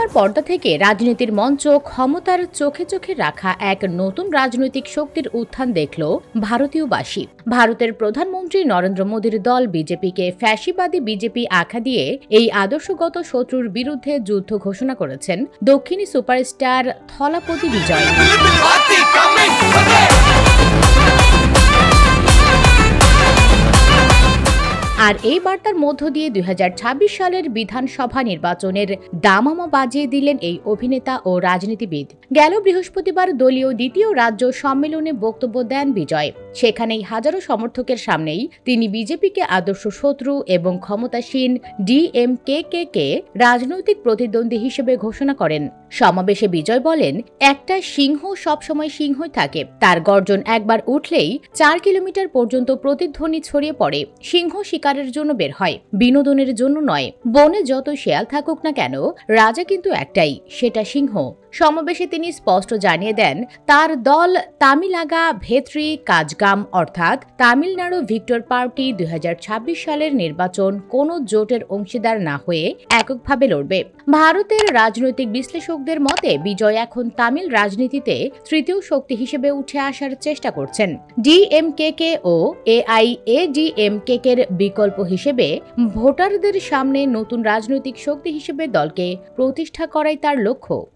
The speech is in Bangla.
সিনেমার পর্দা থেকে রাজনীতির মঞ্চ ক্ষমতার চোখে চোখে রাখা এক নতুন রাজনৈতিক শক্তির উত্থান দেখল ভারতীয়বাসী। ভারতের প্রধানমন্ত্রী নরেন্দ্র মোদীর দল বিজেপিকে ফ্যাসিবাদী বিজেপি আখ্যা দিয়ে এই আদর্শগত শত্রুর বিরুদ্ধে যুদ্ধ ঘোষণা করেছেন দক্ষিণী সুপারস্টার থলাপতি বিজয়। আর এই বার্তার মধ্য দিয়ে ২০২৬ সালের বিধানসভা নির্বাচনের দামামা বাজিয়ে দিলেন এই অভিনেতা ও রাজনীতিবিদ। গেল বৃহস্পতিবার দলীয় দ্বিতীয় রাজ্য সম্মেলনে বক্তব্য দেন বিজয়। সেখানেই হাজারো সমর্থকের সামনেই তিনি বিজেপিকে আদর্শ শত্রু এবং ক্ষমতাসীন ডিএমকে-কে রাজনৈতিক প্রতিদ্বন্দ্বী হিসেবে ঘোষণা করেন। সমাবেশে বিজয় বলেন, একটা সিংহ সবসময় সিংহই থাকে, তার গর্জন একবার উঠলেই ৪ কিলোমিটার পর্যন্ত প্রতিধ্বনি ছড়িয়ে পড়ে। সিংহ শিকারের জন্য বের হয়, বিনোদনের জন্য নয়। বনে যত শেয়াল থাকুক না কেন, রাজা কিন্তু একটাই, সেটা সিংহ। সমাবেশে তিনি স্পষ্ট জানিয়ে দেন, তার দল তামিলাগা ভেত্রি কাজগাম অর্থাৎ তামিলনাড়ু ভিক্টর পার্টি ২০২৬ সালের নির্বাচন কোনো জোটের অংশীদার না হয়ে এককভাবে লড়বে। ভারতের রাজনৈতিক বিশ্লেষকদের মতে বিজয় এখন তামিল রাজনীতিতে তৃতীয় শক্তি হিসেবে উঠে আসার চেষ্টা করছেন। ডিএমকে ও এআইএডিএমকে-এর বিকল্প হিসেবে ভোটারদের সামনে নতুন রাজনৈতিক শক্তি হিসেবে দলকে প্রতিষ্ঠা করাই তার লক্ষ্য।